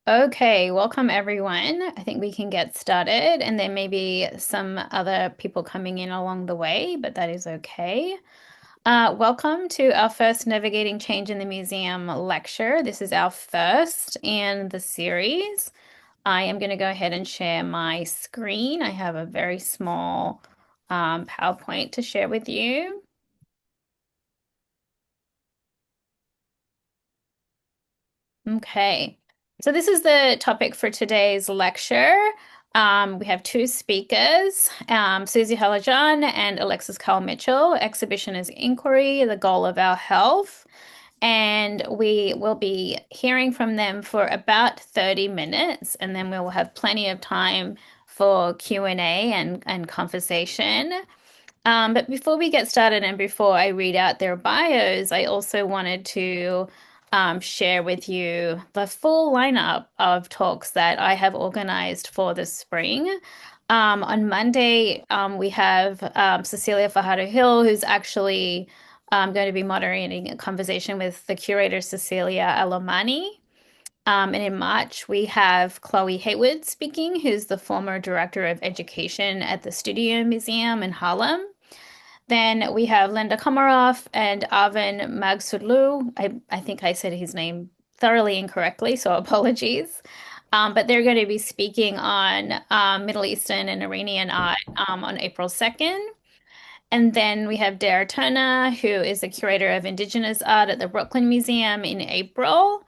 Okay, welcome everyone. I think we can get started, and there may be some other people coming in along the way, but that is okay. Welcome to our first Navigating Change in the Museum lecture. This is our first in the series. I am going to go ahead and share my screen. I have a very small PowerPoint to share with you. Okay, so this is the topic for today's lecture. We have two speakers, Suzy Halajian and Alexis Carl Mitchell. Exhibition is Inquiry, the Goal of Our Health. And we will be hearing from them for about 30 minutes, and then we will have plenty of time for Q&A and conversation. But before we get started and before I read out their bios, I also wanted to share with you the full lineup of talks that I have organized for the spring. On Monday, we have Cecilia Fajardo-Hill, who's actually going to be moderating a conversation with the curator Cecilia Alomani. And in March, we have Chloe Haywood speaking, who's the former director of education at the Studio Museum in Harlem. Then we have Linda Komarov and Arvin Magsudlu. I think I said his name thoroughly incorrectly, so apologies. But they're going to be speaking on Middle Eastern and Iranian art on April 2nd. And then we have Dare Turner, who is the curator of Indigenous art at the Brooklyn Museum in April,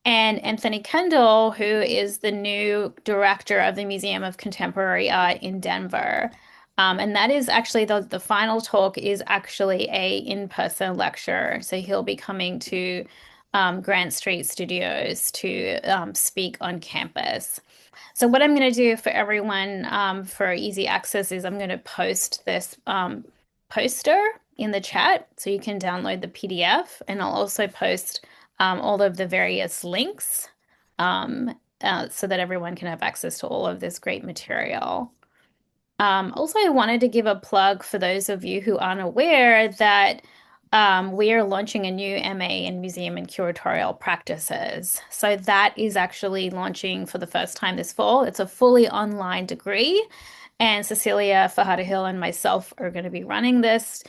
and Anthony Kendall, who is the new director of the Museum of Contemporary Art in Denver. And that is actually the final talk is actually a in-person lecture. So he'll be coming to Grant Street Studios to speak on campus. So what I'm going to do for everyone for easy access is I'm going to post this poster in the chat so you can download the PDF, and I'll also post all of the various links so that everyone can have access to all of this great material. Also, I wanted to give a plug for those of you who aren't aware that we are launching a new MA in Museum and Curatorial Practices. So that is actually launching for the first time this fall. It's a fully online degree, and Cecilia Fajardo-Hill and myself are going to be running this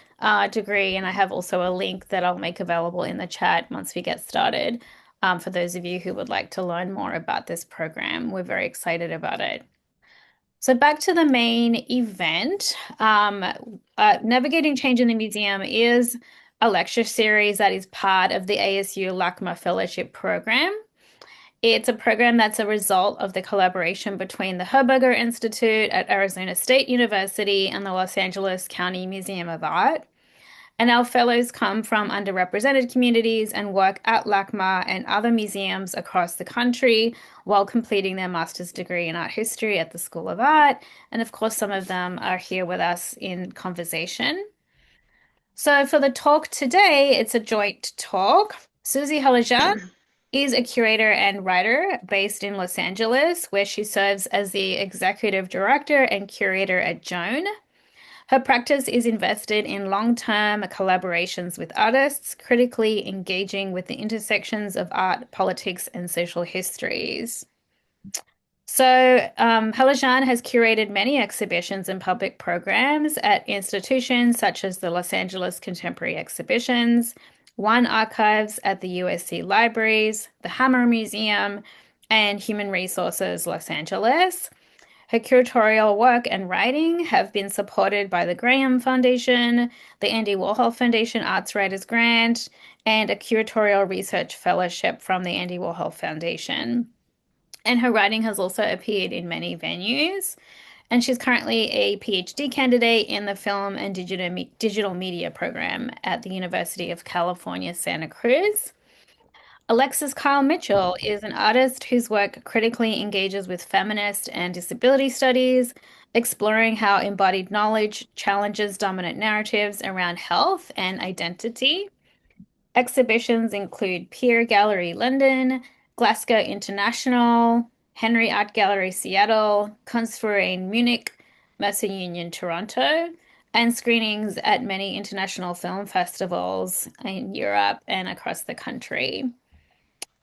degree. And I have also a link that I'll make available in the chat once we get started for those of you who would like to learn more about this program. We're very excited about it. So back to the main event. Navigating Change in the Museum is a lecture series that is part of the ASU LACMA Fellowship Program. It's a program that's a result of the collaboration between the Herberger Institute at Arizona State University and the Los Angeles County Museum of Art. And our fellows come from underrepresented communities and work at LACMA and other museums across the country while completing their master's degree in art history at the School of Art. And of course, some of them are here with us in conversation. So for the talk today, it's a joint talk. Suzy Halajian is a curator and writer based in Los Angeles, where she serves as the executive director and curator at JOAN. Her practice is invested in long-term collaborations with artists, critically engaging with the intersections of art, politics, and social histories. So, Halajian has curated many exhibitions and public programs at institutions such as the Los Angeles Contemporary Exhibitions, One Archives at the USC Libraries, the Hammer Museum, and Human Resources Los Angeles. Her curatorial work and writing have been supported by the Graham Foundation, the Andy Warhol Foundation Arts Writers Grant, and a Curatorial Research Fellowship from the Andy Warhol Foundation. And her writing has also appeared in many venues. And she's currently a PhD candidate in the Film and Digital Media program at the University of California, Santa Cruz. Alexis Kyle Mitchell is an artist whose work critically engages with feminist and disability studies, exploring how embodied knowledge challenges dominant narratives around health and identity. Exhibitions include Pier Gallery London, Glasgow International, Henry Art Gallery Seattle, Kunstverein Munich, Mercer Union Toronto, and screenings at many international film festivals in Europe and across the country.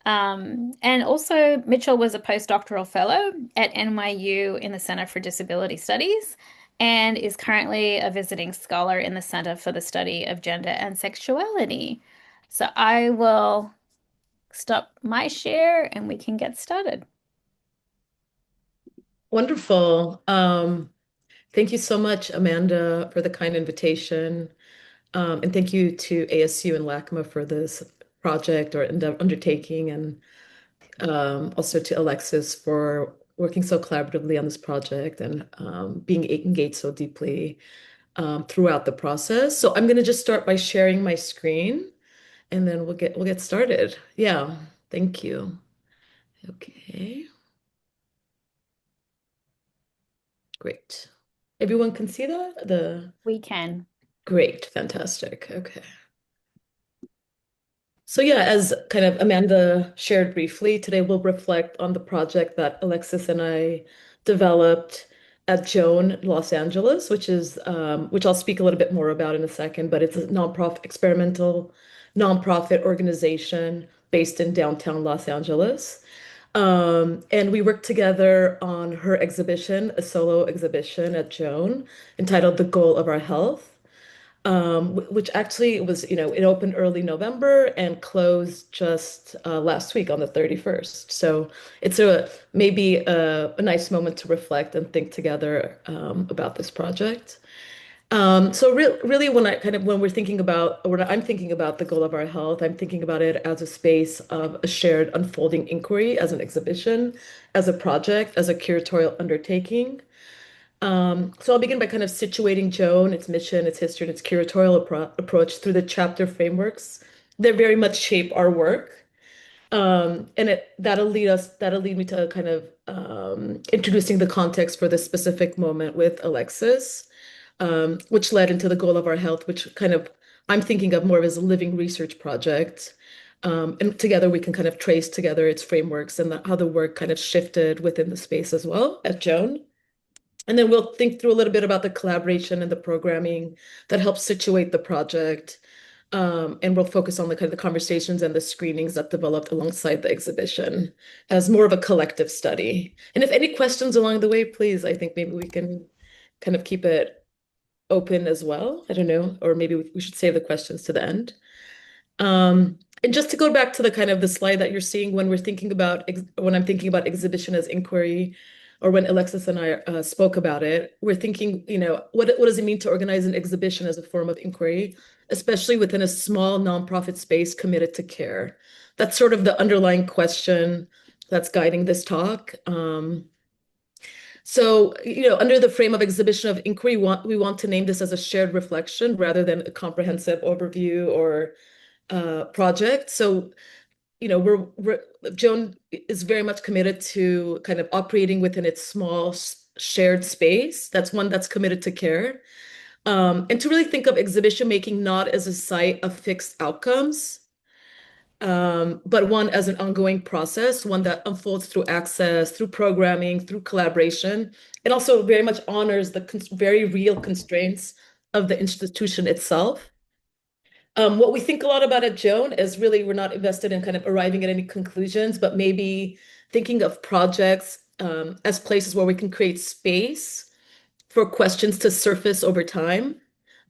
And also, Mitchell was a postdoctoral fellow at NYU in the Center for Disability Studies and is currently a visiting scholar in the Center for the Study of Gender and Sexuality. So I will stop my share and we can get started. Wonderful. Thank you so much, Amanda, for the kind invitation. And thank you to ASU and LACMA for this project or undertaking, and also to Alexis for working so collaboratively on this project and being engaged so deeply throughout the process. So I'm going to just start by sharing my screen, and then we'll get started. Yeah, thank you. Okay, great. Everyone can see that? The We can. Great, fantastic. Okay. So yeah, as kind of Amanda shared briefly, today we'll reflect on the project that Alexis and I developed at JOAN Los Angeles, which I'll speak a little bit more about in a second, but it's a nonprofit experimental nonprofit organization based in downtown Los Angeles. And we worked together on her exhibition, a solo exhibition at JOAN entitled The Goal of Our Health, which actually was, it opened early November and closed just last week on the 31st. So it's maybe a nice moment to reflect and think together about this project. Really, when I'm thinking about the goal of our health, I'm thinking about it as a space of a shared unfolding inquiry, as an exhibition, as a project, as a curatorial undertaking. So I'll begin by kind of situating JOAN, its mission, its history, and its curatorial approach through the chapter frameworks that very much shape our work. That'll lead me to kind of introducing the context for this specific moment with Alexis, which led into the goal of our health, which kind of I'm thinking of more as a living research project. And together we can kind of trace together its frameworks and how the work kind of shifted within the space as well at JOAN. And then we'll think through a little bit about the collaboration and the programming that helps situate the project. And we'll focus on the kind of the conversations and the screenings that developed alongside the exhibition as more of a collective study. And if any questions along the way, please, I think maybe we can kind of keep it open as well. I don't know, or maybe we should save the questions to the end. And just to go back to the kind of the slide that you're seeing when I'm thinking about exhibition as inquiry, or when Alexis and I spoke about it, we're thinking, what does it mean to organize an exhibition as a form of inquiry, especially within a small nonprofit space committed to care? That's sort of the underlying question that's guiding this talk. Under the frame of exhibition of inquiry, we want to name this as a shared reflection rather than a comprehensive overview or project. We're Joan is very much committed to kind of operating within its small shared space. That's one that's committed to care. And to really think of exhibition making not as a site of fixed outcomes, but one as an ongoing process, one that unfolds through access, through programming, through collaboration, and also very much honors the very real constraints of the institution itself. What we think a lot about at Joan is really we're not invested in kind of arriving at any conclusions, but maybe thinking of projects as places where we can create space for questions to surface over time,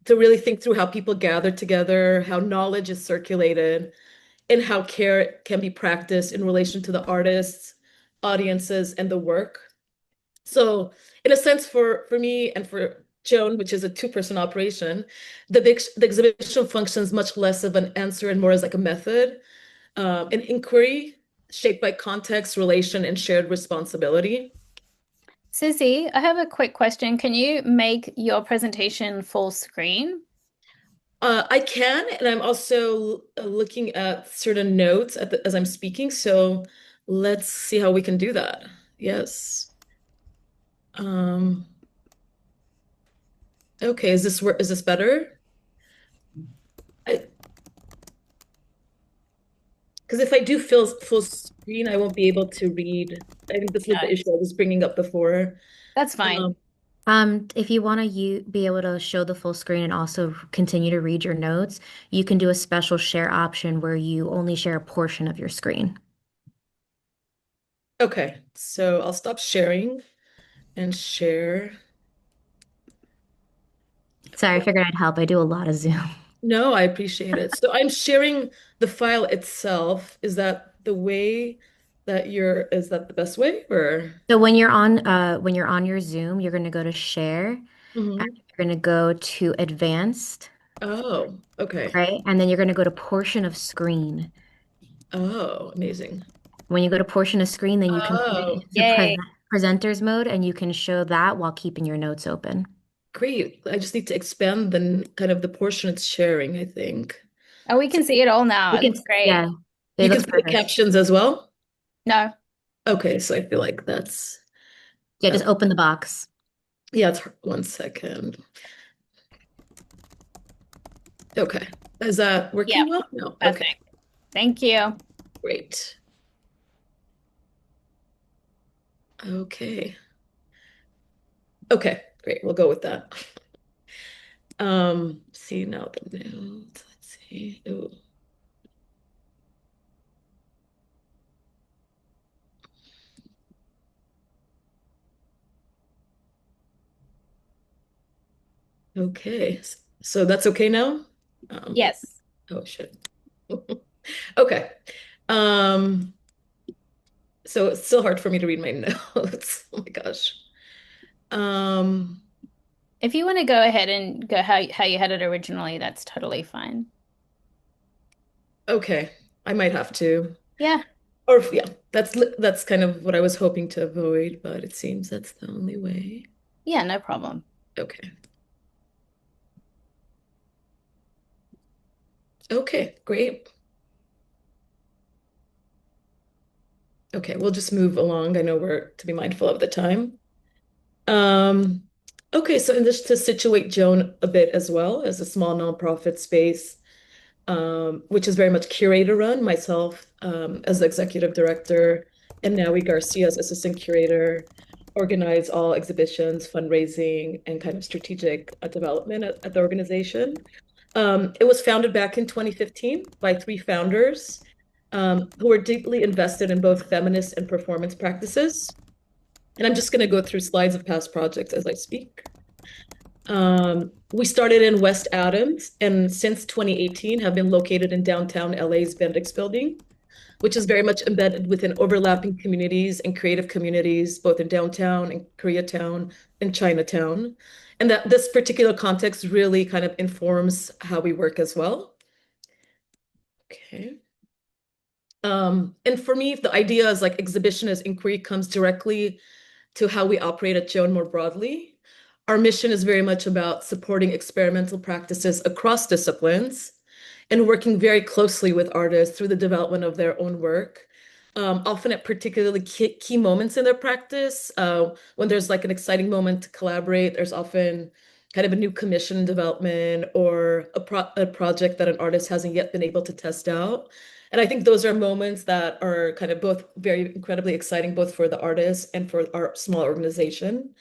to really think through how people gather together, how knowledge is circulated, and how care can be practiced in relation to the artists, audiences, and the work. So, in a sense, for me and for Joan, which is a two-person operation, the exhibition functions much less of an answer and more as like a method, an inquiry shaped by context, relation, and shared responsibility. Susie, I have a quick question. Can you make your presentation full screen? I can, and I'm also looking at certain notes as I'm speaking. So let's see how we can do that. Yes. Um, okay, is this better? Because if I do full screen, I won't be able to read. I think this was the issue I was bringing up before. That's fine. Um, If you want to be able to show the full screen and also continue to read your notes, you can do a special share option where you only share a portion of your screen. Okay, so I'll stop sharing and share. Sorry, I figured I'd help. I do a lot of Zoom. No, I appreciate it. So I'm sharing the file itself. Is that the way that is that the best way or? So when you're on your Zoom, you're gonna go to share and Mhm. you're gonna go to advanced, Oh, okay. right? And then you're gonna go to portion of screen. Oh, amazing. When you go to portion of screen, then you can put it Oh, into Yay. presenter's mode and you can show that while keeping your notes open. great. I just need to expand the kind of the portion it's sharing, I think. Oh, we So can see it all now. You It can, looks great. yeah, it you can looks see the perfect. captions as well. No. Okay, so I feel like that's Yeah, uh, just open the box. yeah, it's 1 second. Okay. Is that Yeah, working well? No. Okay, perfect. Thank you. great. Okay. Okay, great. We'll go with that. See now the notes. Let's see. Ooh, okay. So that's okay now? Um, Yes. oh shit. Okay. Um, so it's still hard for me to read my notes. Oh my gosh. Um, If you want to go ahead and go how you had it originally, that's totally fine. okay. I might have to. Yeah. Or yeah, that's kind of what I was hoping to avoid, but it seems that's the only way. Yeah, no problem. Okay. Okay, great. Okay, we'll just move along. I know we're to be mindful of the time. Um, okay, so in this to situate Joan a bit as well as a small nonprofit space, which is very much curator run, myself as executive director, and Nawi Garcia as assistant curator, organize all exhibitions, fundraising, and kind of strategic development at the organization. It was founded back in 2015 by three founders who were deeply invested in both feminist and performance practices. And I'm just going to go through slides of past projects as I speak. We started in West Adams and since 2018 have been located in downtown LA's Bendix building, which is very much embedded within overlapping communities and creative communities, both in downtown and Koreatown and Chinatown. And that this particular context really kind of informs how we work as well. Okay. And for me, the idea is like exhibition as inquiry comes directly to how we operate at JOAN more broadly. Our mission is very much about supporting experimental practices across disciplines and working very closely with artists through the development of their own work, often at particularly key moments in their practice. When there's like an exciting moment to collaborate, there's often kind of a new commission development or a project that an artist hasn't yet been able to test out. And I think those are moments that are kind of both very incredibly exciting, both for the artist and for our small organization.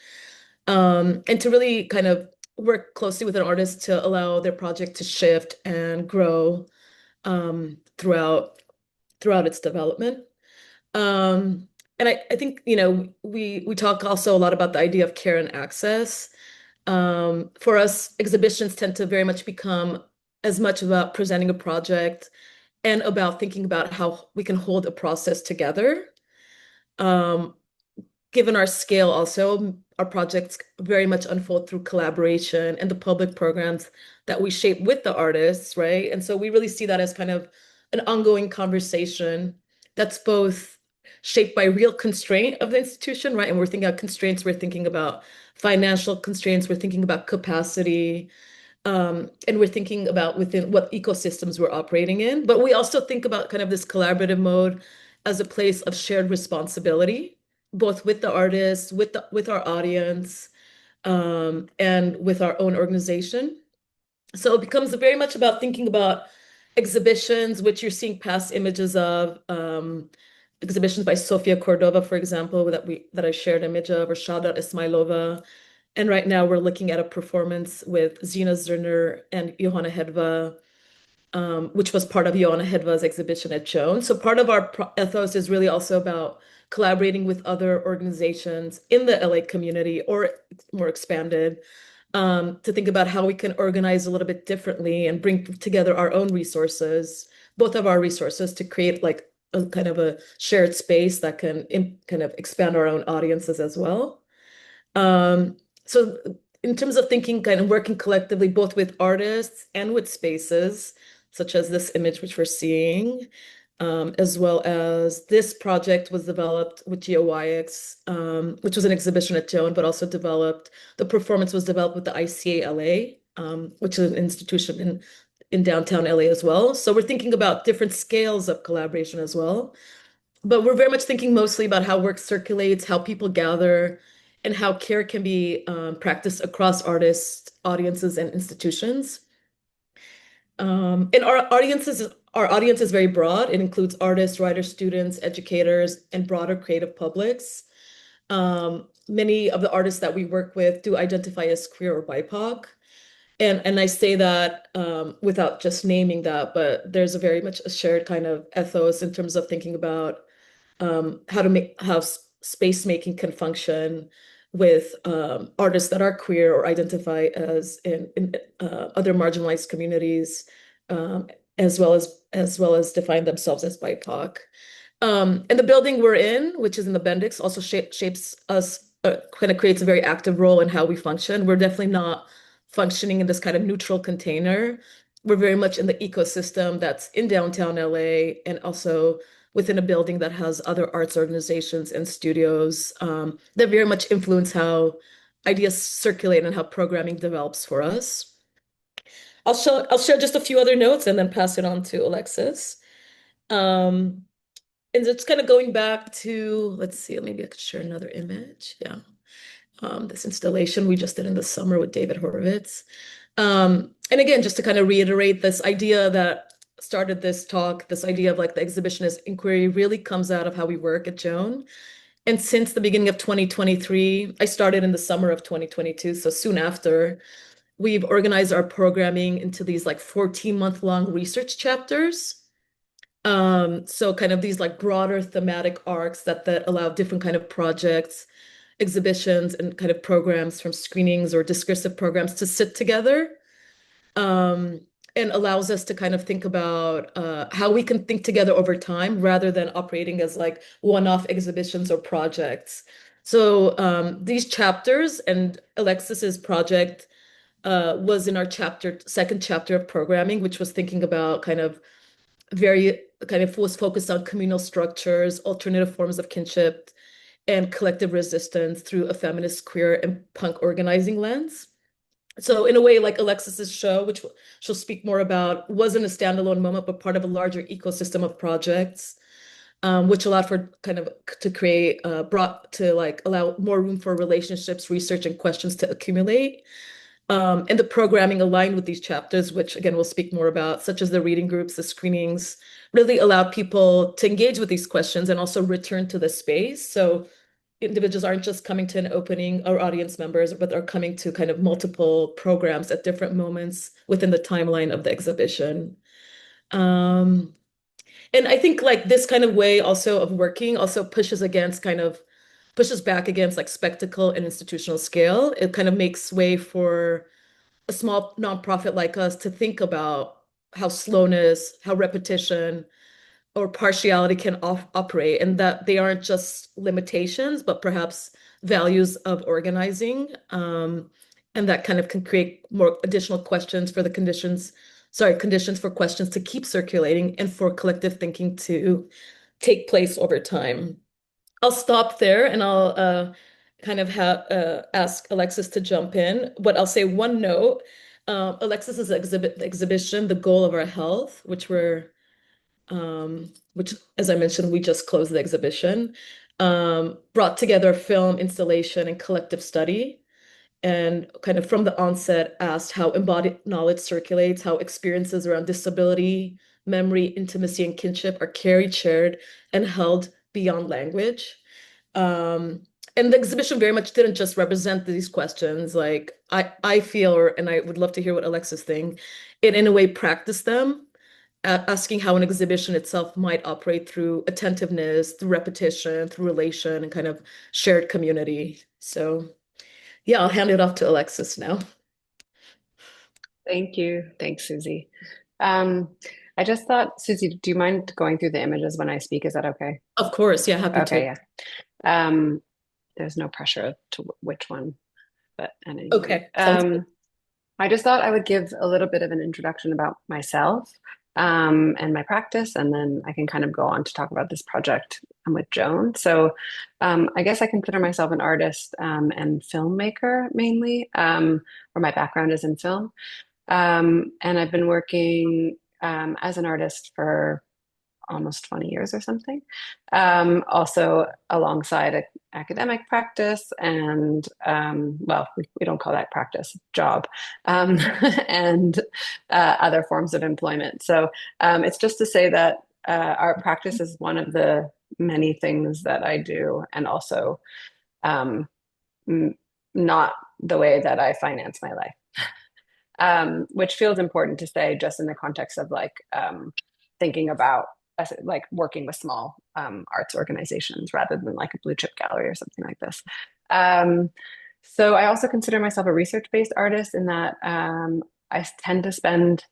And to really kind of work closely with an artist to allow their project to shift and grow throughout its development. And I think, we talk also a lot about the idea of care and access. For us, exhibitions tend to very much become as much about presenting a project and about thinking about how we can hold a process together. Um, Given our scale also, our projects very much unfold through collaboration and the public programs that we shape with the artists, right? And so we really see that as kind of an ongoing conversation that's both shaped by real constraint of the institution, right? And we're thinking about constraints, we're thinking about financial constraints, we're thinking about capacity, and we're thinking about within what ecosystems we're operating in. But we also think about kind of this collaborative mode as a place of shared responsibility, both with the artists, with our audience, and with our own organization. So it becomes very much about thinking about exhibitions, which you're seeing past images of, exhibitions by Sofia Cordova, for example, that I shared image of, or Shada Ismailova. And right now we're looking at a performance with Zina Zerner and Johanna Hedva. which was part of Joanna Hedva's exhibition at JOAN. So part of our ethos is really also about collaborating with other organizations in the LA community or more expanded, to think about how we can organize a little bit differently and bring together our own resources, both of our resources, to create like a kind of a shared space that can kind of expand our own audiences as well. So in terms of thinking, kind of working collectively, both with artists and with spaces, such as this image, which we're seeing, as well as this project was developed with GeoYX, which was an exhibition at JOAN, but also the performance was developed with the ICA LA, which is an institution in downtown LA as well. So we're thinking about different scales of collaboration as well. But we're very much thinking mostly about how work circulates, how people gather, and how care can be practiced across artists, audiences, and institutions. And our audience is very broad. It includes artists, writers, students, educators, and broader creative publics. Many of the artists that we work with do identify as queer or BIPOC. And I say that without just naming that, but there's a very much a shared kind of ethos in terms of thinking about how space making can function with artists that are queer or identify as in other marginalized communities, as well as define themselves as BIPOC. And the building we're in, which is in the Bendix, also shapes us, kind of creates a very active role in how we function. We're definitely not functioning in this kind of neutral container. We're very much in the ecosystem that's in downtown LA and also within a building that has other arts organizations and studios that very much influence how ideas circulate and how programming develops for us. I'll share just a few other notes and then pass it on to Alexis. And it's kind of going back to, let's see, maybe I could share another image. Yeah. This installation we just did in the summer with David Horowitz. And again, just to kind of reiterate this idea that started this talk, this idea of like the exhibitionist inquiry really comes out of how we work at JOAN. And since the beginning of 2023, I started in the summer of 2022, so soon after, we've organized our programming into these like 14-month-long research chapters. So kind of these like broader thematic arcs that allow different kind of projects, exhibitions, and kind of programs from screenings or discursive programs to sit together. And allows us to kind of think about how we can think together over time rather than operating as like one-off exhibitions or projects. So these chapters and Alexis's project was in our second chapter of programming, which was thinking about was focused on communal structures, alternative forms of kinship, and collective resistance through a feminist, queer, and punk organizing lens. So in a way, like Alexis's show, which she'll speak more about, wasn't a standalone moment, but part of a larger ecosystem of projects, which allowed for kind of to create, allow more room for relationships, research, and questions to accumulate. And the programming aligned with these chapters, which again, we'll speak more about, such as the reading groups, the screenings, really allowed people to engage with these questions and also return to the space. So individuals aren't just coming to an opening or audience members, but are coming to kind of multiple programs at different moments within the timeline of the exhibition. And I think like this kind of way also of working also pushes back against like spectacle and institutional scale. It kind of makes way for a small nonprofit like us to think about how slowness, how repetition, or partiality can operate, and that they aren't just limitations, but perhaps values of organizing. And that kind of can create more additional questions for conditions for questions to keep circulating and for collective thinking to take place over time. I'll stop there and I'll kind of ask Alexis to jump in. But I'll say one note. Alexis's exhibition, The Goal of Our Health, which, as I mentioned, we just closed the exhibition, brought together film, installation, and collective study, and kind of from the onset asked how embodied knowledge circulates, how experiences around disability, memory, intimacy, and kinship are carried, shared, and held beyond language. And the exhibition very much didn't just represent these questions. Like I feel, and I would love to hear what Alexis thinks, it in a way practiced them. asking how an exhibition itself might operate through attentiveness, through repetition, through relation, and kind of shared community. So yeah, I'll hand it off to Alexis now. Thank you. Thanks, Suzy. I just thought, Suzy, do you mind going through the images when I speak? Is that okay? Of course, yeah, happy Okay, to. yeah. There's no pressure to which one, but anyway. Okay, sounds good. I just thought I would give a little bit of an introduction about myself and my practice, and then I can kind of go on to talk about this project with Joan. So I guess I consider myself an artist and filmmaker mainly, or my background is in film. And I've been working as an artist for almost 20 years or something. Also alongside academic practice and, well, we don't call that practice, job, and other forms of employment. So it's just to say that art practice is one of the many things that I do, and also not the way that I finance my life. Which feels important to say just in the context of like thinking about like working with small arts organizations rather than like a blue chip gallery or something like this. So I also consider myself a research-based artist in that I tend to spend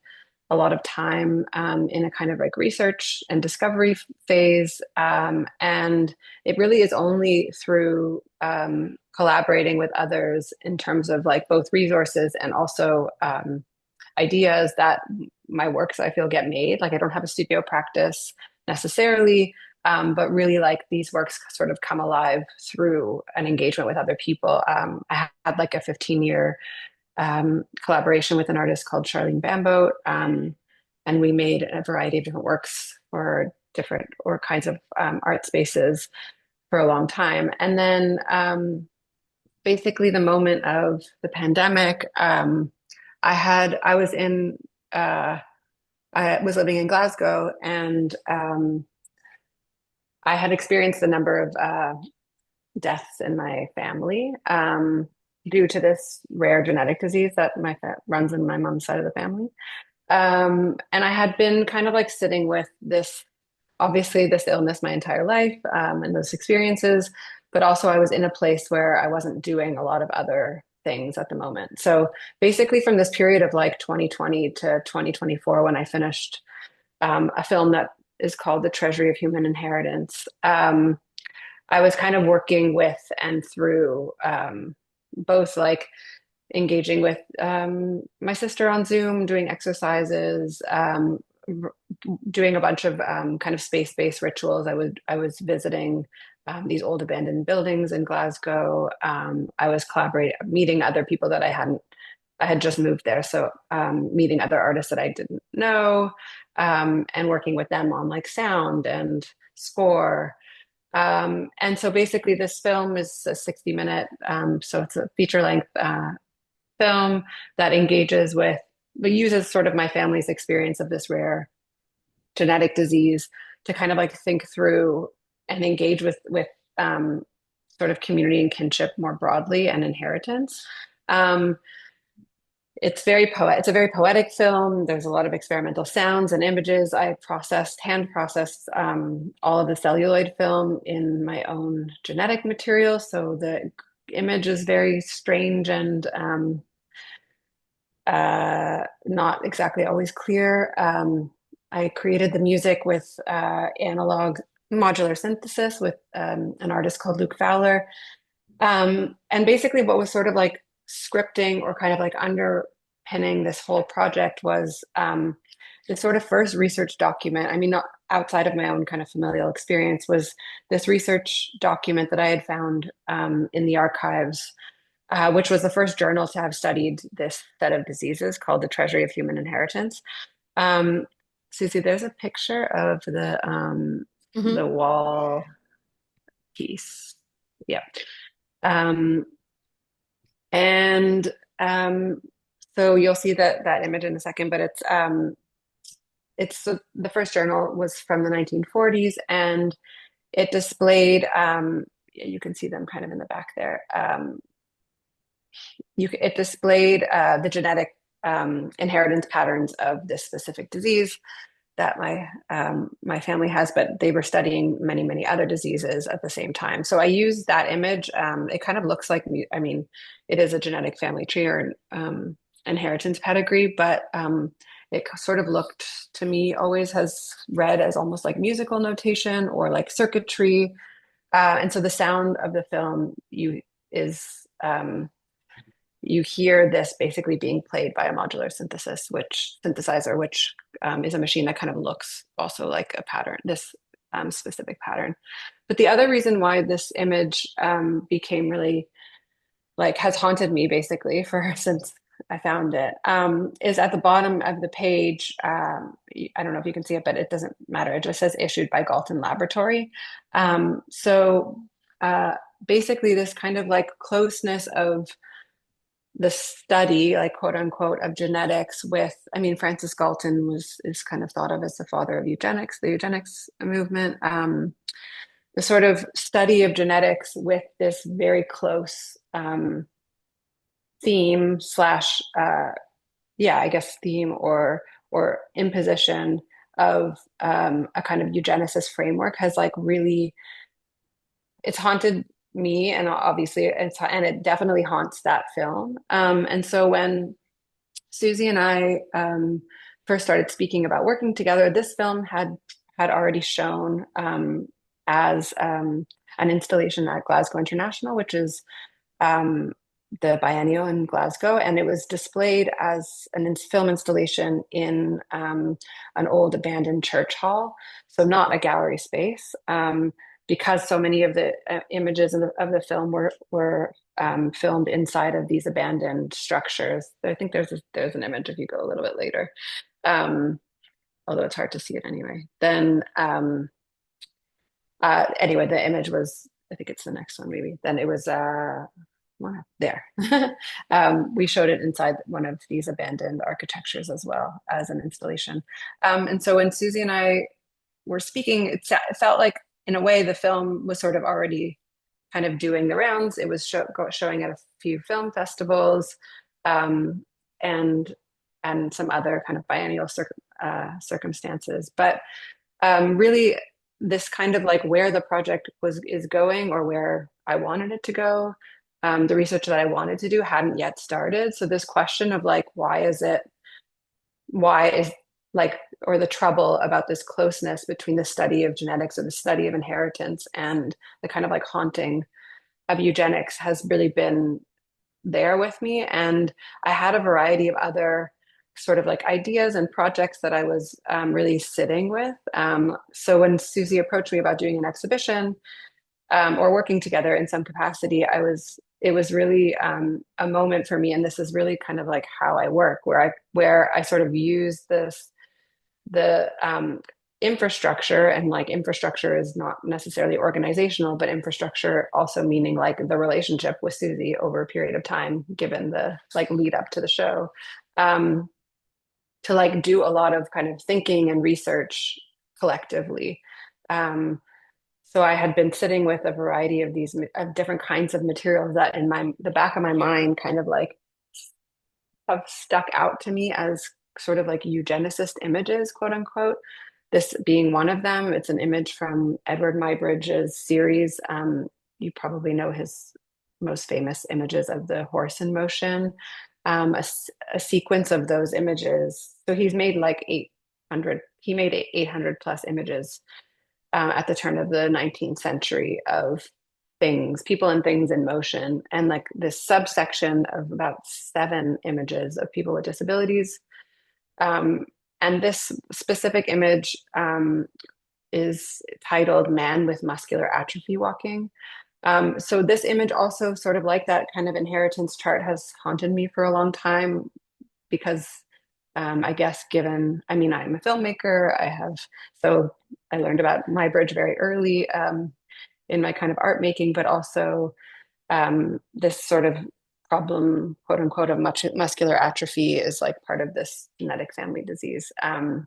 a lot of time in a kind of like research and discovery phase. And it really is only through collaborating with others in terms of like both resources and also ideas that my works I feel get made. Like I don't have a studio practice necessarily, but really like these works sort of come alive through an engagement with other people. I had like a 15-year collaboration with an artist called Charlene Bamboat. And we made a variety of different works for different or kinds of art spaces for a long time. And then basically the moment of the pandemic, I was living in Glasgow, and I had experienced a number of deaths in my family due to this rare genetic disease that runs in my mom's side of the family. And I had been kind of like sitting with this, obviously this illness my entire life and those experiences, but also I was in a place where I wasn't doing a lot of other things at the moment. So basically from this period of like 2020 to 2024, when I finished a film that is called The Treasury of Human Inheritance, I was kind of working with and through both like engaging with my sister on Zoom, doing exercises, doing a bunch of kind of space-based rituals. I was visiting these old abandoned buildings in Glasgow. I was meeting other people that I had just moved there. So meeting other artists that I didn't know, and working with them on like sound and score. And so basically this film is a 60-minute, so it's a feature-length film that uses sort of my family's experience of this rare genetic disease to kind of like think through and engage with sort of community and kinship more broadly and inheritance. It's a very poetic film. There's a lot of experimental sounds and images. I hand processed all of the celluloid film in my own genetic material. So the image is very strange and not exactly always clear. I created the music with analog modular synthesis with an artist called Luke Fowler. And basically what was sort of like scripting or kind of like underpinning this whole project was the sort of first research document. I mean, not outside of my own kind of familial experience, was this research document that I had found in the archives, which was the first journal to have studied this set of diseases called The Treasury of Human Inheritance. Suzy, there's a picture of the wall piece. Yeah. And so you'll see that image in a second, but the first journal was from the 1940s, and it displayed, you can see them kind of in the back there. It displayed the genetic inheritance patterns of this specific disease. that my family has, but they were studying many other diseases at the same time. So I used that image. It kind of looks like me. I mean, it is a genetic family tree or inheritance pedigree, but it sort of looked to me always has read as almost like musical notation or like circuitry. And so the sound of the film is you hear this basically being played by a modular synthesizer, which is a machine that kind of looks also like a pattern, this specific pattern. But the other reason why this image became really like has haunted me basically since I found it is at the bottom of the page. I don't know if you can see it, but it doesn't matter. It just says issued by Galton Laboratory. So basically this kind of like closeness of the study, like quote unquote, of genetics with, I mean, Francis Galton is kind of thought of as the father of eugenics, the eugenics movement. The sort of study of genetics with this very close theme slash, I guess theme or imposition of a kind of eugenicist framework has like really, it's haunted me, and obviously it definitely haunts that film. And so when Suzy and I first started speaking about working together, this film had already shown as an installation at Glasgow International, which is the biennial in Glasgow, and it was displayed as a film installation in an old abandoned church hall, so not a gallery space. Because so many of the images of the film were filmed inside of these abandoned structures. I think there's an image if you go a little bit later, although it's hard to see it anyway. Then anyway, the image was, I think it's the next one maybe. Then it was there. We showed it inside one of these abandoned architectures as well as an installation. And so when Suzy and I were speaking, it felt like in a way the film was sort of already kind of doing the rounds. It was showing at a few film festivals and some other kind of biennial circumstances. But really this kind of like where the project is going or where I wanted it to go, the research that I wanted to do hadn't yet started. So this question of like, why is like, or the trouble about this closeness between the study of genetics or the study of inheritance and the kind of like haunting of eugenics has really been there with me. And I had a variety of other sort of like ideas and projects that I was really sitting with. So when Suzy approached me about doing an exhibition or working together in some capacity, it was really a moment for me. And this is really kind of like how I work, where I sort of use the infrastructure, and like infrastructure is not necessarily organizational, but infrastructure also meaning like the relationship with Suzy over a period of time, given the like lead up to the show, to like do a lot of kind of thinking and research collectively. So I had been sitting with a variety of these of different kinds of materials that in the back of my mind kind of like have stuck out to me as sort of like eugenicist images, quote unquote. This being one of them. It's an image from Edward Muybridge's series. You probably know his most famous images of the horse in motion. A sequence of those images. So he's made like 800. He made 800 plus images at the turn of the 19th century of people and things in motion, and like this subsection of about 7 images of people with disabilities. And this specific image is titled Man with Muscular Atrophy Walking. So this image also sort of like that kind of inheritance chart has haunted me for a long time because I guess given, I mean, I'm a filmmaker, so I learned about Muybridge very early in my kind of art making, but also this sort of problem, quote unquote, of muscular atrophy is like part of this genetic family disease. And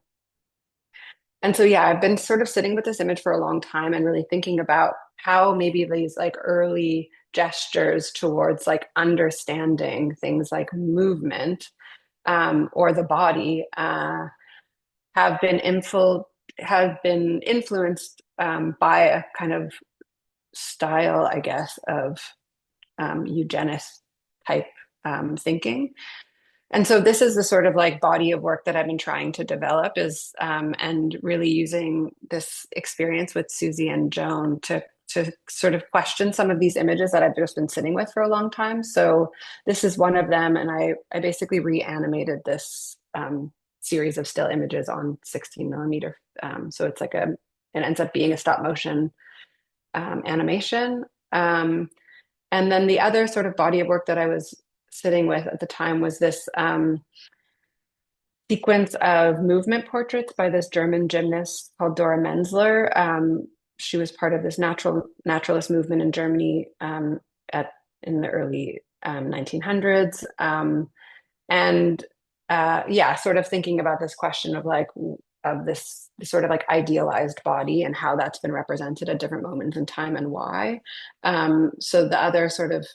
so, yeah, I've been sort of sitting with this image for a long time and really thinking about how maybe these like early gestures towards like understanding things like movement or the body have been influenced by a kind of style, I guess, of eugenist type thinking. And so this is the sort of like body of work that I've been trying to develop is and really using this experience with Suzy and Joan to sort of question some of these images that I've just been sitting with for a long time. So this is one of them, and I basically reanimated this series of still images on 16 millimeter. So it's like it ends up being a stop motion animation. And then the other sort of body of work that I was sitting with at the time was this sequence of movement portraits by this German gymnast called Dora Menzler. She was part of this naturalist movement in Germany in the early 1900s. Sort of thinking about this question of this sort of like idealized body and how that's been represented at different moments in time and why. So the other sort of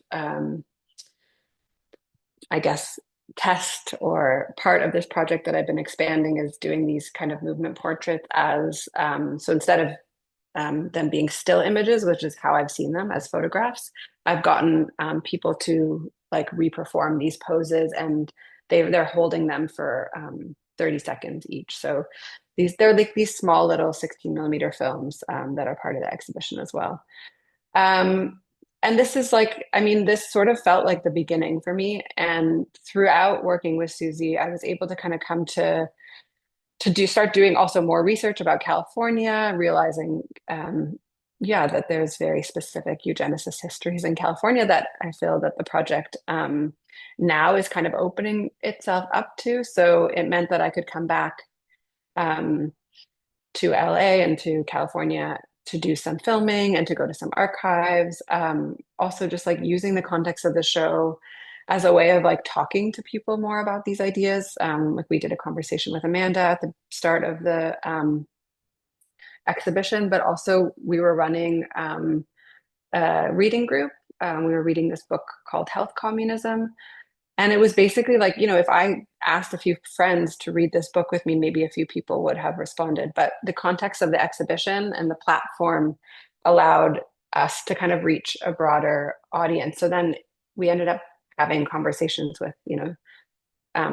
I guess, test or part of this project that I've been expanding is doing these kind of movement portraits as, so instead of them being still images, which is how I've seen them as photographs, I've gotten people to like reperform these poses, and they're holding them for 30 seconds each. So they're like these small little 16 millimeter films that are part of the exhibition as well. And this is like, I mean, this sort of felt like the beginning for me. And throughout working with Suzy, I was able to kind of come to start doing also more research about California, realizing, that there's very specific eugenicist histories in California that I feel that the project now is kind of opening itself up to. So it meant that I could come back to LA and to California to do some filming and to go to some archives. Also just like using the context of the show as a way of like talking to people more about these ideas. Like we did a conversation with Amanda at the start of the exhibition, but also we were running a reading group. We were reading this book called Health Communism. And it was basically like, if I asked a few friends to read this book with me, maybe a few people would have responded. But the context of the exhibition and the platform allowed us to kind of reach a broader audience. So then we ended up having conversations with,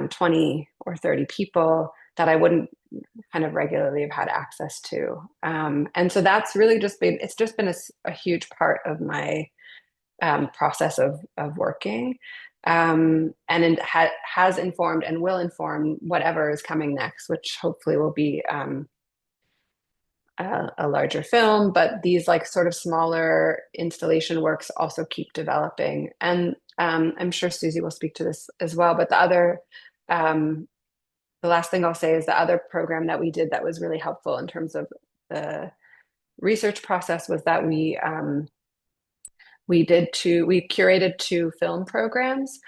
20 or 30 people that I wouldn't kind of regularly have had access to. And so that's really it's just been a huge part of my process of working. And it has informed and will inform whatever is coming next, which hopefully will be a larger film. But these like sort of smaller installation works also keep developing. And I'm sure Suzy will speak to this as well. But the last thing I'll say is the other program that we did that was really helpful in terms of the research process was that we curated 2 film programs,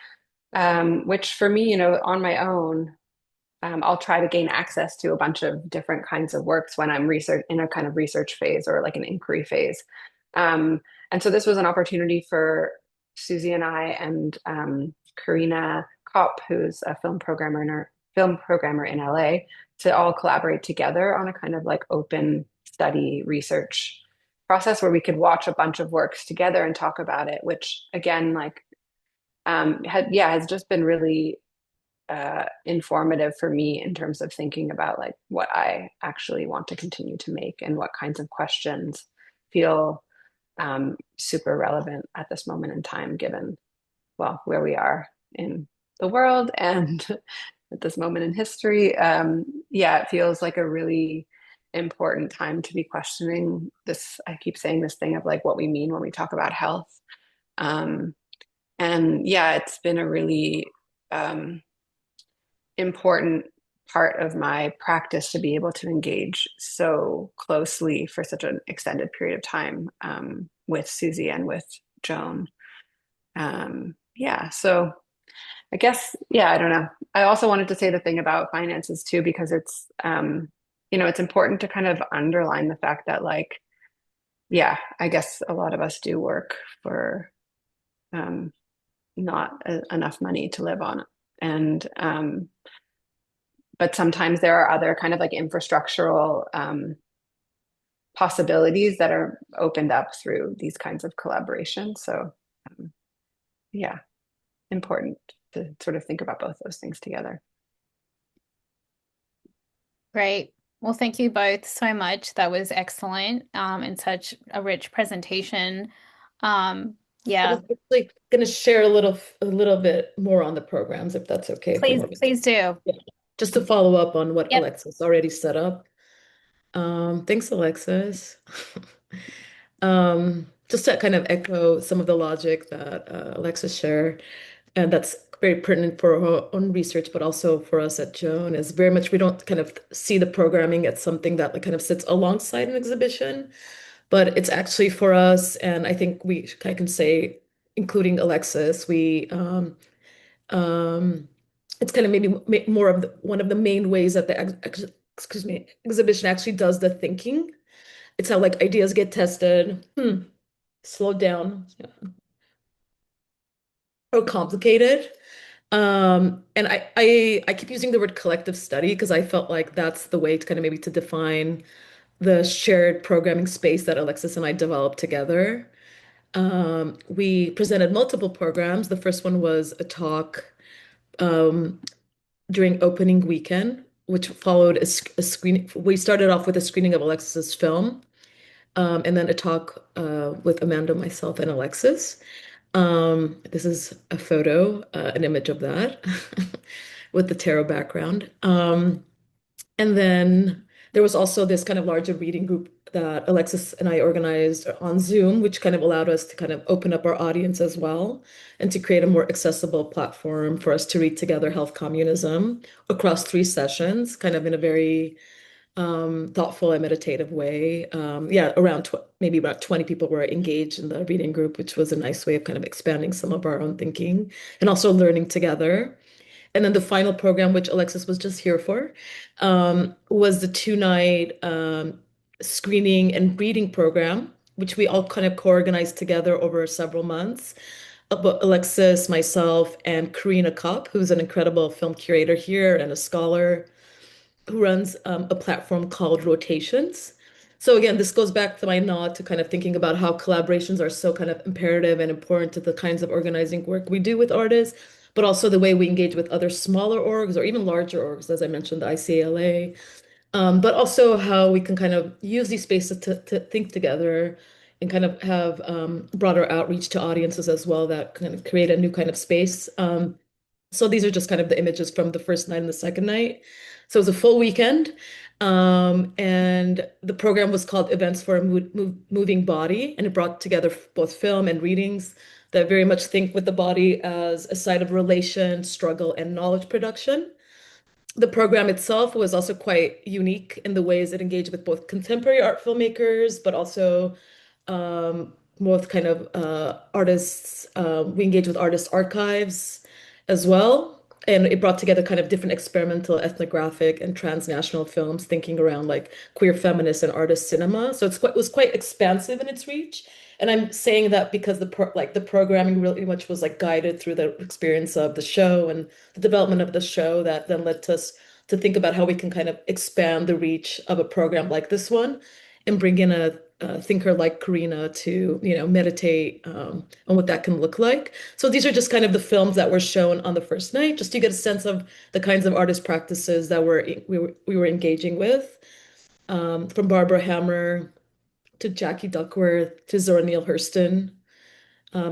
which for me, on my own, I'll try to gain access to a bunch of different kinds of works when I'm in a kind of research phase or like an inquiry phase. And so this was an opportunity for Suzy and I and Karina Kopp, who's a film programmer in LA, to all collaborate together on a kind of like open study research process where we could watch a bunch of works together and talk about it, which again, like, has just been really informative for me in terms of thinking about like what I actually want to continue to make and what kinds of questions feel super relevant at this moment in time, given, well, where we are in the world and at this moment in history. It feels like a really important time to be questioning this. I keep saying this thing of like what we mean when we talk about health. It's been a really important part of my practice to be able to engage so closely for such an extended period of time with Suzy and with Joan. So I guess, I don't know. I also wanted to say the thing about finances too, because it's, it's important to kind of underline the fact that like, I guess a lot of us do work for not enough money to live on. And but sometimes there are other kind of like infrastructural possibilities that are opened up through these kinds of collaborations. So yeah, important to sort of think about both those things together. Great. Well, thank you both so much. That was excellent, and such a rich presentation. I Yeah, was actually going to share a little bit more on the programs, if that's okay, if you please, want me to. please do. Yeah. Just to follow up on what Yep. Alexis already set up. Thanks, Alexis. Just to kind of echo some of the logic that Alexis shared, and that's very pertinent for our own research, but also for us at JOAN, is very much we don't kind of see the programming as something that like kind of sits alongside an exhibition, but it's actually for us, and I think I can say, including Alexis, um, it's kind of maybe more of one of the main ways that the excuse me, exhibition actually does the thinking. It's how like ideas get tested, slowed down, or complicated. And I keep using the word collective study because I felt like that's the way to kind of maybe to define the shared programming space that Alexis and I developed together. We presented multiple programs. The first one was a talk um, during opening weekend, which followed a screening. We started off with a screening of Alexis's film, and then a talk with Amanda, myself, and Alexis. This is a photo, an image of that with the tarot background. And then there was also this kind of larger reading group that Alexis and I organized on Zoom, which kind of allowed us to kind of open up our audience as well and to create a more accessible platform for us to read together Health Communism across 3 sessions, kind of in a very thoughtful and meditative way. Yeah, around maybe about 20 people were engaged in the reading group, which was a nice way of kind of expanding some of our own thinking and also learning together. And then the final program, which Alexis was just here for, was the 2-night screening and reading program, which we all kind of co-organized together over several months. But Alexis, myself, and Karina Kopp, who's an incredible film curator here and a scholar who runs a platform called Rotations. So again, this goes back to my nod to kind of thinking about how collaborations are so kind of imperative and important to the kinds of organizing work we do with artists, but also the way we engage with other smaller orgs or even larger orgs, as I mentioned, the ICALA, but also how we can kind of use these spaces to think together and kind of have broader outreach to audiences as well that kind of create a new kind of space. So these are just kind of the images from the first night and the second night. So it was a full weekend. And the program was called Events for a Moving Body, and it brought together both film and readings that very much think with the body as a site of relation, struggle, and knowledge production. The program itself was also quite unique in the ways it engaged with both contemporary art filmmakers, but also both kind of artists. We engaged with artists' archives as well. And it brought together kind of different experimental, ethnographic, and transnational films, thinking around like queer feminist and artist cinema. So it was quite expansive in its reach. And I'm saying that because the programming really much was like guided through the experience of the show and the development of the show that then led us to think about how we can kind of expand the reach of a program like this one and bring in a thinker like Karina to, meditate on what that can look like. So these are just kind of the films that were shown on the first night, just to get a sense of the kinds of artist practices that we were engaging with, from Barbara Hammer to Jackie Duckworth to Zora Neale Hurston.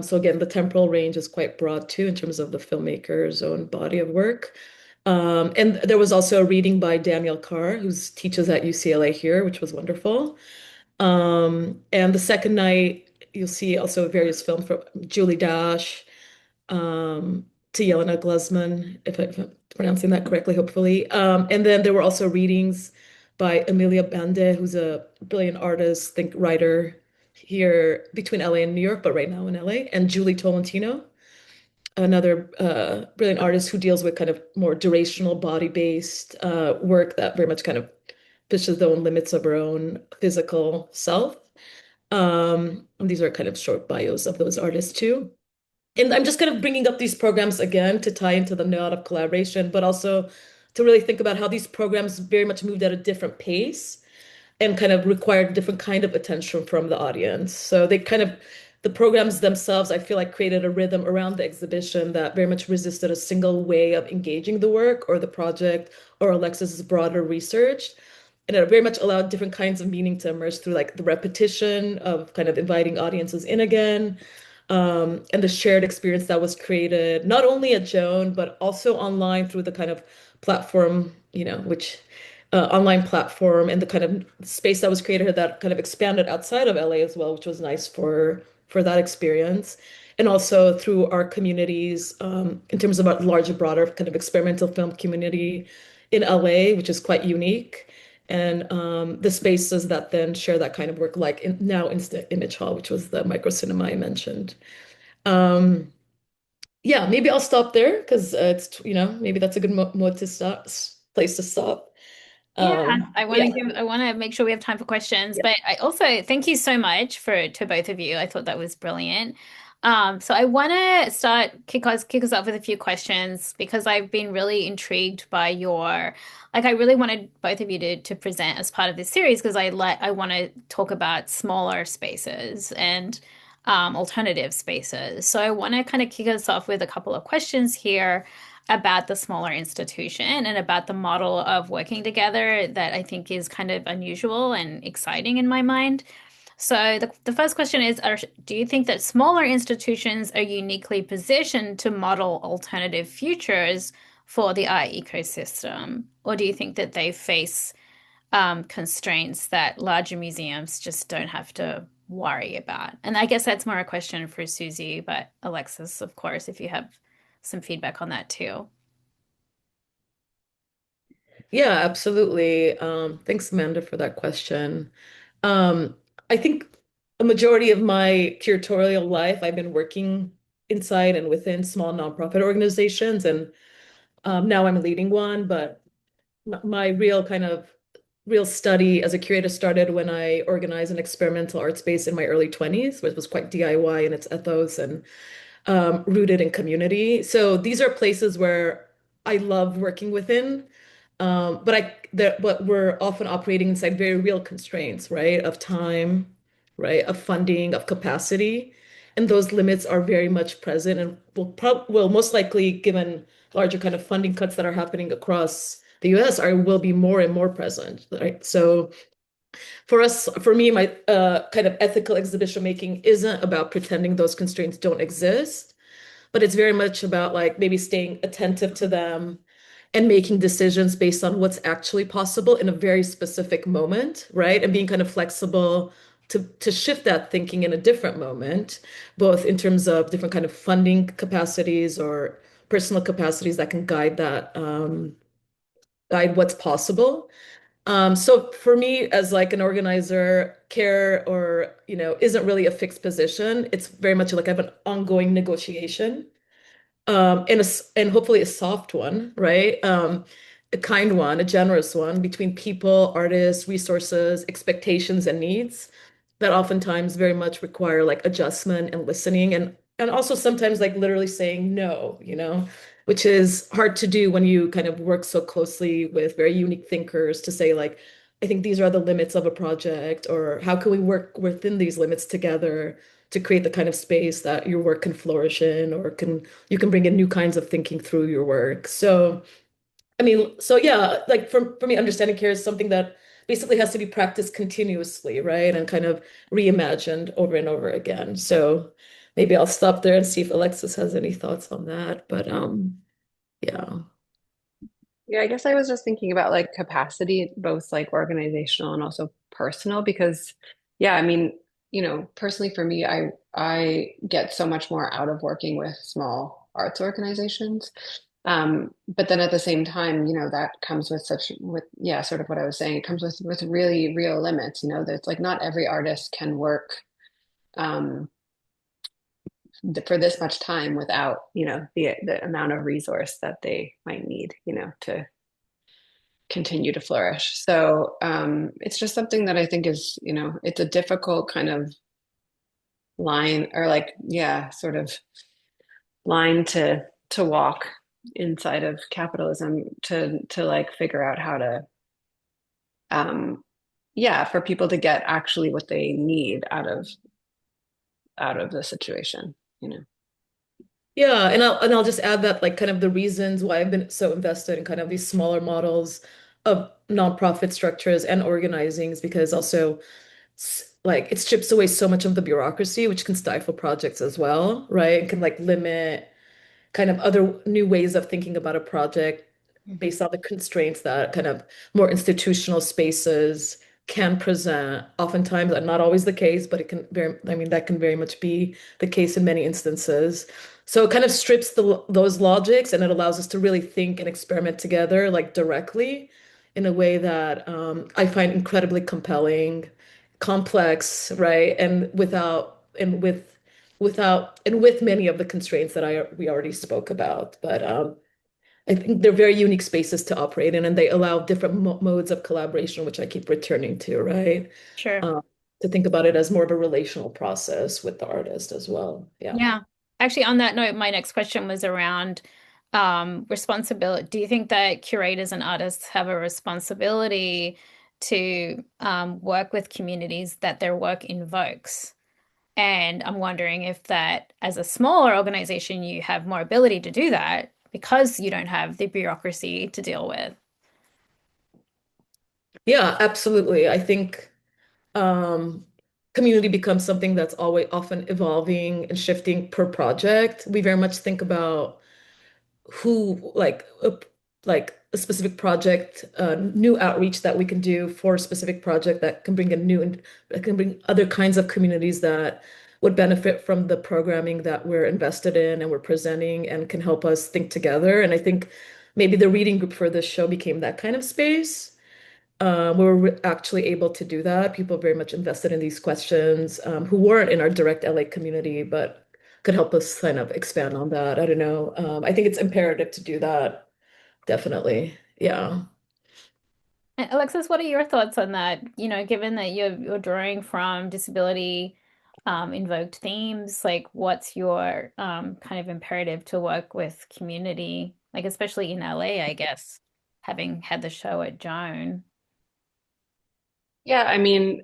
So again, the temporal range is quite broad too in terms of the filmmaker's own body of work. And there was also a reading by Danielle Carr, who teaches at UCLA here, which was wonderful. And the second night, you'll see also various films from Julie Dash, to Jelena Glazman, if I'm pronouncing that correctly, hopefully. And then there were also readings by Emilia Bande, who's a brilliant artist, think writer here between LA and New York, but right now in LA, and Julie Tolentino, another brilliant artist who deals with kind of more durational body-based work that very much kind of pushes the own limits of her own physical self. And these are kind of short bios of those artists too. And I'm just kind of bringing up these programs again to tie into the nod of collaboration, but also to really think about how these programs very much moved at a different pace and kind of required different kind of attention from the audience. So the programs themselves, I feel like created a rhythm around the exhibition that very much resisted a single way of engaging the work or the project or Alexis's broader research. And it very much allowed different kinds of meaning to emerge through like the repetition of kind of inviting audiences in again, and the shared experience that was created, not only at JOAN, but also online through the kind of platform, which online platform and the kind of space that was created that kind of expanded outside of LA as well, which was nice for that experience. And also through our communities, in terms of a larger, broader kind of experimental film community in LA, which is quite unique. And the spaces that then share that kind of work, like now Instant Image Hall, which was the micro cinema I mentioned. Um, yeah, maybe I'll stop there because maybe that's a good mode to stop, place to stop. Yeah, Yeah, I want to make sure we have time for questions, yeah, but I also thank you so much to both of you. I thought that was brilliant. So I want to kick us off with a few questions because I've been really intrigued by I really wanted both of you to present as part of this series because I want to talk about smaller spaces and alternative spaces. So I want to kind of kick us off with a couple of questions here about the smaller institution and about the model of working together that I think is kind of unusual and exciting in my mind. So the first question is, do you think that smaller institutions are uniquely positioned to model alternative futures for the art ecosystem? Or do you think that they face constraints that larger museums just don't have to worry about? And I guess that's more a question for Suzy, but Alexis, of course, if you have some feedback on that too. yeah, absolutely. Thanks, Amanda, for that question. Um, I think a majority of my curatorial life, I've been working inside and within small nonprofit organizations, and now I'm leading one. But my real study as a curator started when I organized an experimental art space in my early 20s, which was quite DIY in its ethos and rooted in community. So these are places where I love working within, but we're often operating inside very real constraints, right? Of time, right? Of funding, of capacity, and those limits are very much present, and will most likely, given larger kind of funding cuts that are happening across the U.S., will be more and more present, right? So for me, my kind of ethical exhibition making isn't about pretending those constraints don't exist, but it's very much about like maybe staying attentive to them and making decisions based on what's actually possible in a very specific moment, right? And being kind of flexible to shift that thinking in a different moment, both in terms of different kind of funding capacities or personal capacities that can guide what's possible. So for me, as like an organizer, care or isn't really a fixed position. It's very much like I have an ongoing negotiation, and hopefully a soft one, right? A kind one, a generous one between people, artists, resources, expectations, and needs that oftentimes very much require like adjustment and listening, and also sometimes like literally saying no, which is hard to do when you kind of work so closely with very unique thinkers to say like, I think these are the limits of a project, or how can we work within these limits together to create the kind of space that your work can flourish in, or you can bring in new kinds of thinking through your work. So, I mean, so yeah, like for me, understanding care is something that basically has to be practiced continuously, right? And kind of reimagined over and over again. So maybe I'll stop there and see if Alexis has any thoughts on that. But yeah. Yeah, I guess I was just thinking about like capacity, both like organizational and also personal, because yeah, I mean, personally for me, I get so much more out of working with small arts organizations. But then at the same time, that comes with yeah, sort of what I was saying. It comes with really real limits, that's like not every artist can work um for this much time without, the amount of resource that they might need, to continue to flourish. So it's just something that I think is, it's a difficult kind of line, or like, yeah, sort of line to walk. inside of capitalism to like figure out how to yeah, for people to get actually what they need out of the situation, you know. Yeah, and I'll just add that like kind of the reasons why I've been so invested in kind of these smaller models of nonprofit structures and organizing is because also like it strips away so much of the bureaucracy, which can stifle projects as well, right? It can like limit kind of other new ways of thinking about a project based on the constraints that kind of more institutional spaces can present. Oftentimes, and not always the case, but it can very, I mean, that can very much be the case in many instances. So it kind of strips those logics and it allows us to really think and experiment together, like directly, in a way that I find incredibly compelling, complex, right? And with many of the constraints that we already spoke about. But I think they're very unique spaces to operate in, and they allow different modes of collaboration, which I keep returning to, right? Sure. Um, to think about it as more of a relational process with the artist as well. Yeah. Yeah. Actually, on that note, my next question was around responsibility. Do you think that curators and artists have a responsibility to work with communities that their work invokes? And I'm wondering if that, as a smaller organization, you have more ability to do that because you don't have the bureaucracy to deal with. Yeah, absolutely. I think um, community becomes something that's always often evolving and shifting per project. We very much think about who like a specific project, new outreach that we can do for a specific project that can bring a new and that can bring other kinds of communities that would benefit from the programming that we're invested in and we're presenting and can help us think together. And I think maybe the reading group for this show became that kind of space. We were actually able to do that. People very much invested in these questions, who weren't in our direct LA community, but could help us kind of expand on that. I don't know. I think it's imperative to do that. Definitely. Yeah. And Alexis, what are your thoughts on that? You know, given that you're drawing from disability invoked themes, like what's your kind of imperative to work with community, like especially in LA, I guess, having had the show at JOAN. Yeah, I mean,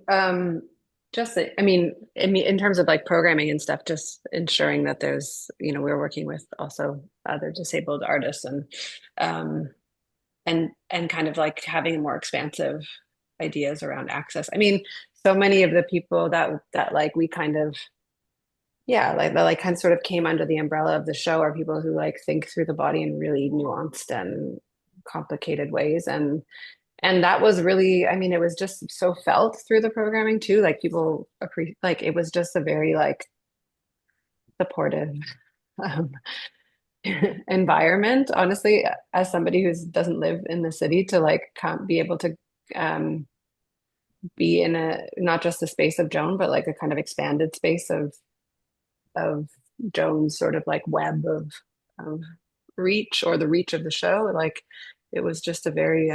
just I mean, in terms of like programming and stuff, just ensuring that there's, you know, we're working with also other disabled artists um, and kind of like having more expansive ideas around access. I mean, so many of the people that like we kind of yeah, like that like kind of sort of came under the umbrella of the show are people who like think through the body in really nuanced and complicated ways and that was really, I mean, it was just so felt through the programming too. Like people like it was just a very like supportive um, environment. Honestly, as somebody who doesn't live in the city, to like come be able to um, be in a not just a space of Joan, but like a kind of expanded space of Joan's sort of like web of reach or the reach of the show. Like it was just a very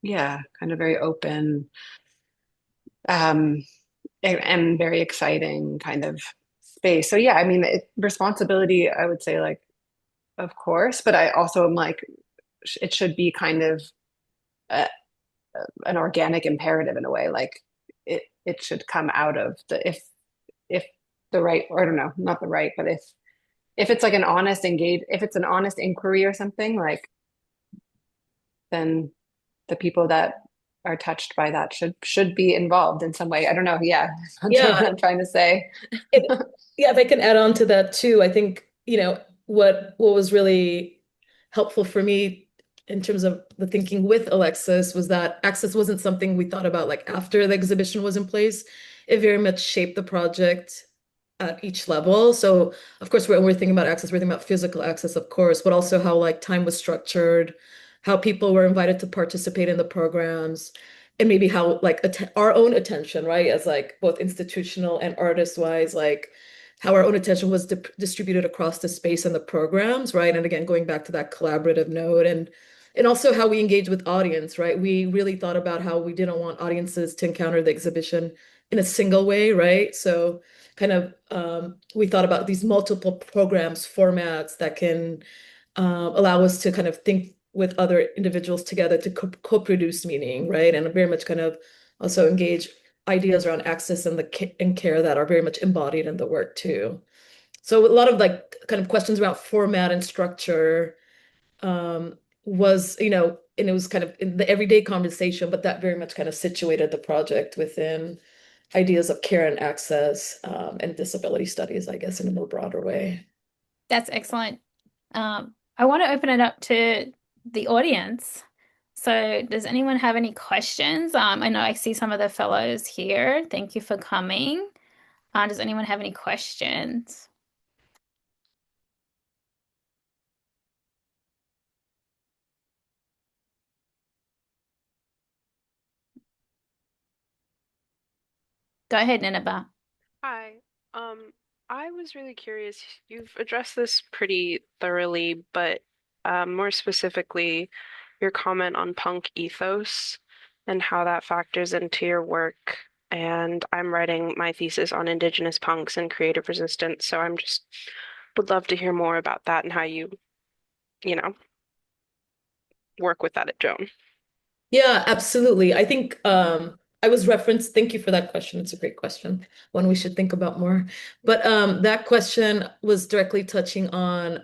yeah, kind of very open um and very exciting kind of space. So yeah, I mean, responsibility, I would say like, of course, but I also am like, it should be kind of uh, an organic imperative in a way. Like it should come out of if the right, or I don't know, not the right, but if it's like an honest if it's an honest inquiry or something, like then the people that are touched by that should be involved in some way. I don't know. Yeah, I'm sure what Yeah. I'm trying to say. It, yeah, if I can add on to that too, I think, what was really helpful for me in terms of the thinking with Alexis was that access wasn't something we thought about like after the exhibition was in place. It very much shaped the project at each level. So of course, when we're thinking about access, we're thinking about physical access, of course, but also how like time was structured, how people were invited to participate in the programs, and maybe how like our own attention, right, as like both institutional and artist wise, like how our own attention was distributed across the space and the programs, right? And again, going back to that collaborative note and also how we engage with audience, right? We really thought about how we didn't want audiences to encounter the exhibition in a single way, right? So kind of we thought about these multiple programs, formats that can allow us to kind of think with other individuals together to co-produce meaning, right? And very much kind of also engage ideas around access and care that are very much embodied in the work too. So a lot of like kind of questions about format and structure was, and it was kind of in the everyday conversation, but that very much kind of situated the project within ideas of care and access and disability studies, I guess, in a more broader way. That's excellent. I want to open it up to the audience. So, does anyone have any questions? I know I see some of the fellows here. Thank you for coming. Does anyone have any questions? Go ahead, Nineveh. Hi. I was really curious. You've addressed this pretty thoroughly, but more specifically, your comment on punk ethos and how that factors into your work. And I'm writing my thesis on Indigenous punks and creative resistance, so I'm just would love to hear more about that and how you know, work with that at JOAN. Yeah, absolutely. I think I was referenced. Thank you for that question. It's a great question, one we should think about more. But that question was directly touching on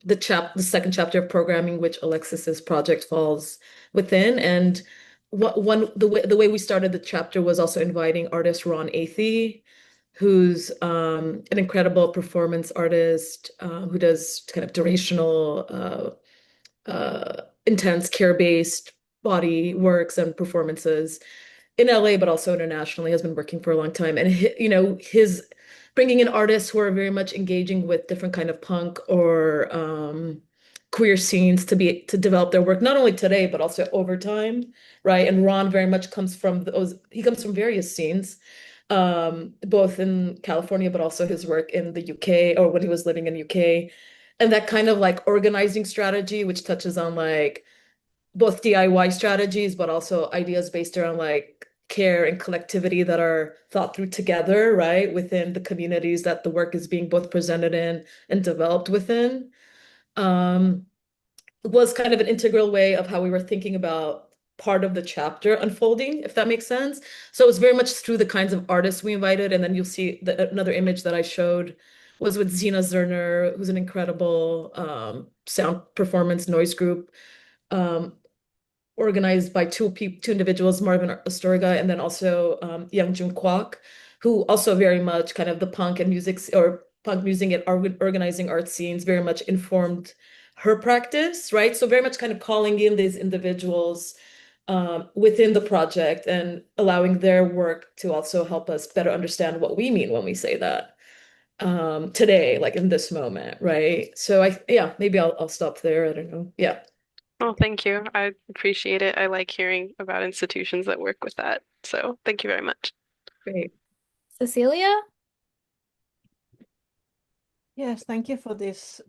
the second chapter of programming, which Alexis's project falls within. And the way we started the chapter was also inviting artist Ron Athey, who's an incredible performance artist who does kind of durational intense care-based body works and performances in LA, but also internationally, has been working for a long time. And his bringing in artists who are very much engaging with different kind of punk or queer scenes to develop their work, not only today, but also over time, right? And Ron very much comes from he comes from various scenes, both in California, but also his work in the UK or when he was living in UK. And that kind of like organizing strategy, which touches on like both DIY strategies, but also ideas based around like care and collectivity that are thought through together, right, within the communities that the work is being both presented in and developed within, um, was kind of an integral way of how we were thinking about part of the chapter unfolding, if that makes sense. So it was very much through the kinds of artists we invited. And then you'll see another image that I showed was with Zina Zerner, who's an incredible sound performance noise group. Um, Organized by two individuals, Marvin Astorga and then also Young Jun Kwok, who also very much kind of the punk and music or punk music and organizing art scenes very much informed her practice, right? So very much kind of calling in these individuals within the project and allowing their work to also help us better understand what we mean when we say that today, like in this moment, right? So yeah, maybe I'll stop there. I don't know. Yeah. Oh, thank you. I appreciate it. I like hearing about institutions that work with that. So thank you very much. Great. Cecilia? Yes, thank you for this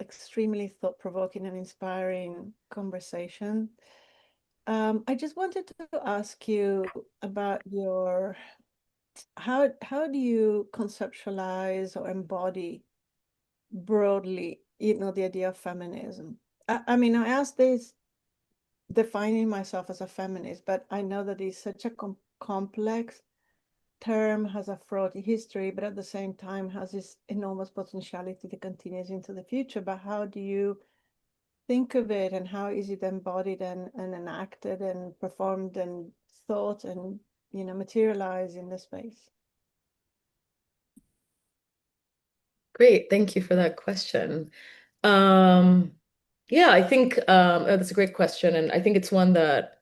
extremely thought-provoking and inspiring conversation. I just wanted to ask you about how do you conceptualize or embody broadly, the idea of feminism? I mean, I asked this defining myself as a feminist, but I know that it's such a complex term, has a fraught history, but at the same time has this enormous potentiality to continue into the future. But how do you think of it, and how is it embodied and enacted and performed and thought and materialized in the space? Great, thank you for that question. Yeah, I think that's a great question, and I think it's one that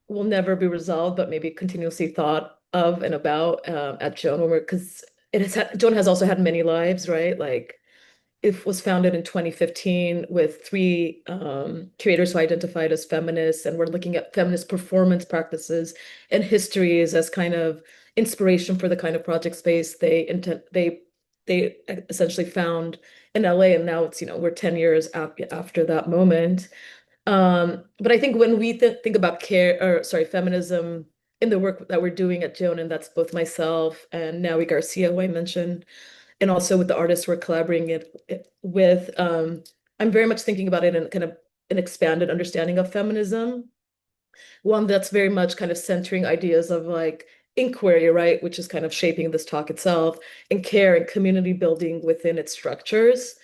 will never be resolved, but maybe continuously thought of and about at JOAN, because JOAN has also had many lives, right? Like it was founded in 2015 with three curators who identified as feminists, and we're looking at feminist performance practices and histories as kind of inspiration for the kind of project space they essentially found in LA, and now it's we're 10 years after that moment. But I think when we think about feminism in the work that we're doing at JOAN, and that's both myself and Nawi Garcia, who I mentioned, and also with the artists we're collaborating with, I'm very much thinking about it in kind of an expanded understanding of feminism, one that's very much kind of centering ideas of like inquiry, right, which is kind of shaping this talk itself, and care and community building within its structures,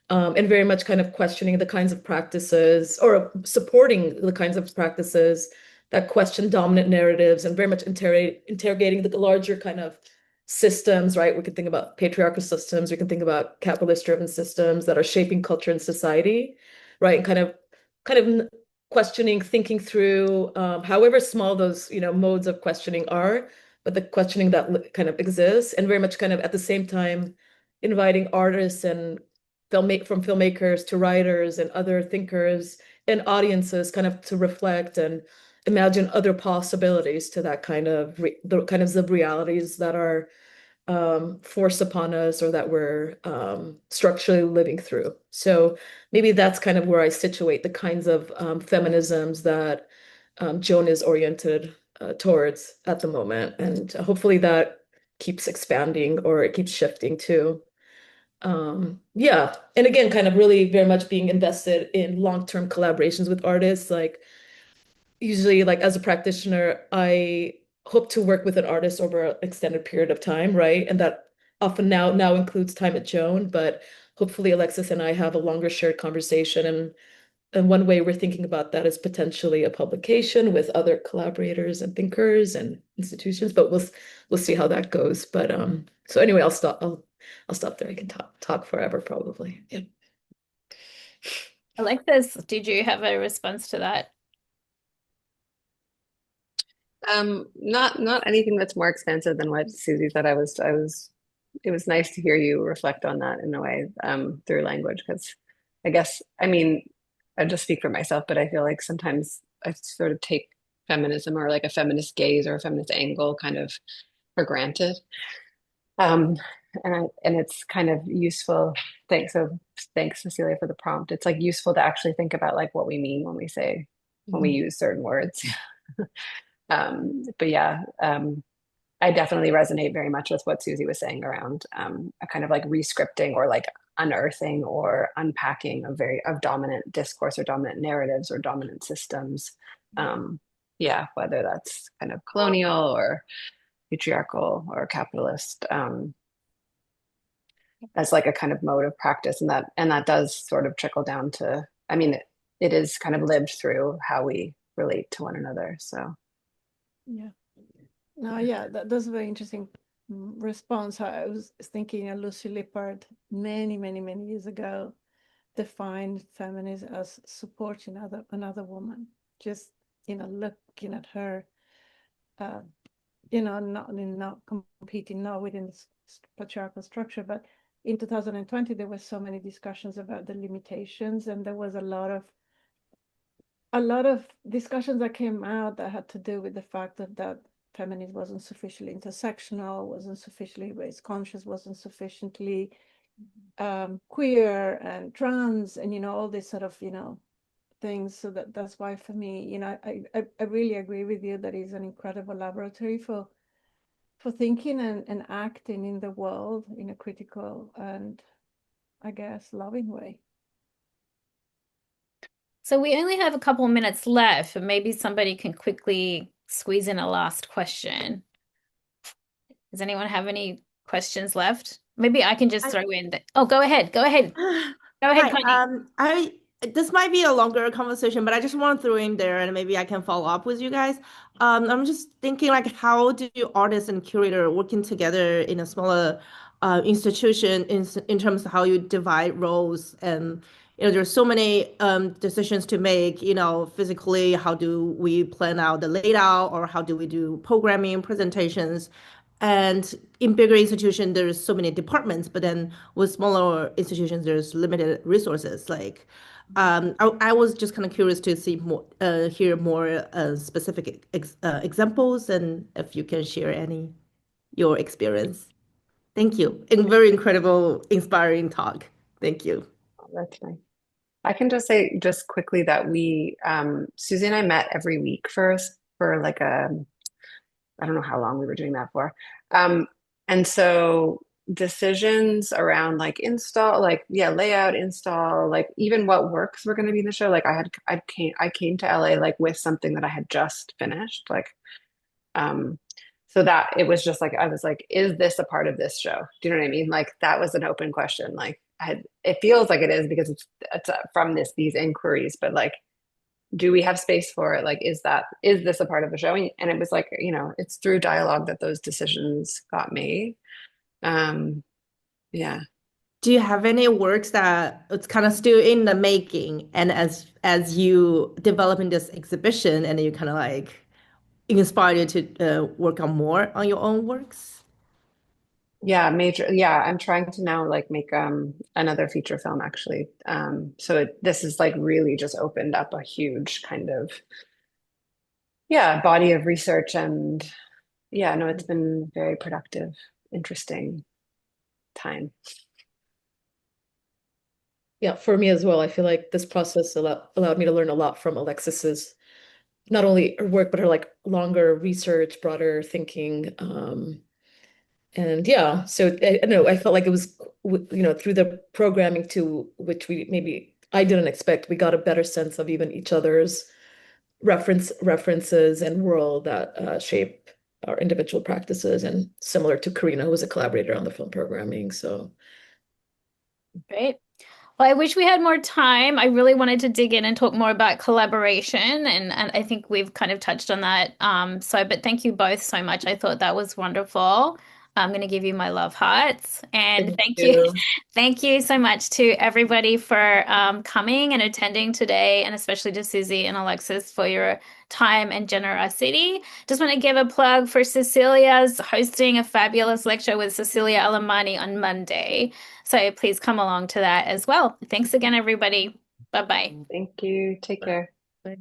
and very much kind of questioning the kinds of practices or supporting the kinds of practices that question dominant narratives and very much interrogating the larger kind of systems, right? We can think about patriarchal systems, we can think about capitalist-driven systems that are shaping culture and society, right? And kind of questioning, thinking through, however small those, modes of questioning are, but the questioning that kind of exists, and very much kind of at the same time inviting artists and from filmmakers to writers and other thinkers and audiences kind of to reflect and imagine other possibilities to that kind of the kinds of realities that are forced upon us or that we're structurally living through. So maybe that's kind of where I situate the kinds of feminisms that JOAN is oriented towards at the moment. And hopefully that keeps expanding or it keeps shifting too. Yeah. And again, kind of really very much being invested in long-term collaborations with artists. Like usually like as a practitioner, I hope to work with an artist over an extended period of time, right? And that often now includes time at JOAN, but hopefully Alexis and I have a longer shared conversation. And one way we're thinking about that is potentially a publication with other collaborators and thinkers and institutions, but we'll see how that goes. But so anyway, I'll stop there. I can talk forever probably. Yeah. Alexis, did you have a response to that? Not anything that's more expansive than what Suzy said. It was nice to hear you reflect on that in a way, through language, because I guess, I mean, I just speak for myself, but I feel like sometimes I sort of take feminism or like a feminist gaze or a feminist angle kind of for granted. Um, and it's kind of useful. Thanks, Cecilia, for the prompt. It's like useful to actually think about like what we mean when we use certain words. But yeah, I definitely resonate very much with what Suzy was saying around a kind of like rescripting or like unearthing or unpacking of dominant discourse or dominant narratives or dominant systems. Yeah, whether that's kind of colonial or patriarchal or capitalist, as like a kind of mode of practice, and that does sort of trickle down to, I mean, it is kind of lived through how we relate to one another. So Yeah. No, yeah, that's a very interesting response. I was thinking Lucy Lippard many, many, many years ago defined feminism as supporting another woman. Just, looking at her, not competing, not within the patriarchal structure, but in 2020, there were so many discussions about the limitations, and there was a lot of discussions that came out that had to do with the fact that feminism wasn't sufficiently intersectional, wasn't sufficiently race conscious, wasn't sufficiently queer and trans, and all this sort of things. So that's why for me, I really agree with you that it's an incredible laboratory for thinking and acting in the world in a critical and, I guess, loving way. So we only have a couple of minutes left, and maybe somebody can quickly squeeze in a last question. Does anyone have any questions left? Maybe I can just throw in the, oh, go ahead. Go ahead. Go ahead, Hi, Connie. this might be a longer conversation, but I just want to throw in there and maybe I can follow up with you guys. I'm just thinking like how do artists and curator working together in a smaller institution in terms of how you divide roles, and there's so many decisions to make, physically, how do we plan out the layout or how do we do programming presentations? And in bigger institutions, there's so many departments, but then with smaller institutions, there's limited resources. Like, I was just kind of curious to see more, hear more specific examples, and if you can share any your experience. Thank you, and very incredible, inspiring talk. Thank you. that's nice. I can just say just quickly that Suzy and I met every week for like I don't know how long we were doing that for. And so decisions around like install, like yeah, layout, install, like even what works were going to be in the show. Like I came to LA like with something that I had just finished, like so that it was just like I was like, is this a part of this show? Do you know what I mean? Like that was an open question. Like it feels like it is because it's from these inquiries, but like, do we have space for it? Like, is this a part of the show? And it was like, it's through dialogue that those decisions got made. Yeah. Do you have any works that it's kind of still in the making, and as you developing this exhibition, and you kind of like inspire you to work on more on your own works? Yeah, yeah, I'm trying to now like make another feature film actually. So this is like really just opened up a huge kind of body of research, and yeah, no, it's been very productive, interesting time. Yeah, for me as well. I feel like this process allowed me to learn a lot from Alexis's, not only her work, but her like longer research, broader thinking. And yeah, so I don't know, I felt like it was, through the programming too, which maybe I didn't expect, we got a better sense of even each other's references and world that shape our individual practices, and similar to Karina, who was a collaborator on the film programming. So Great. Well, I wish we had more time. I really wanted to dig in and talk more about collaboration, and I think we've kind of touched on that. But thank you both so much. I thought that was wonderful. I'm going to give you my love hearts, and thank you. you. Thank you so much to everybody for coming and attending today, and especially to Suzy and Alexis for your time and generosity. Just want to give a plug for Cecilia's hosting a fabulous lecture with Cecilia Alamani on Monday. So please come along to that as well. Thanks again, everybody. Bye-bye. Thank you. Take care. Bye.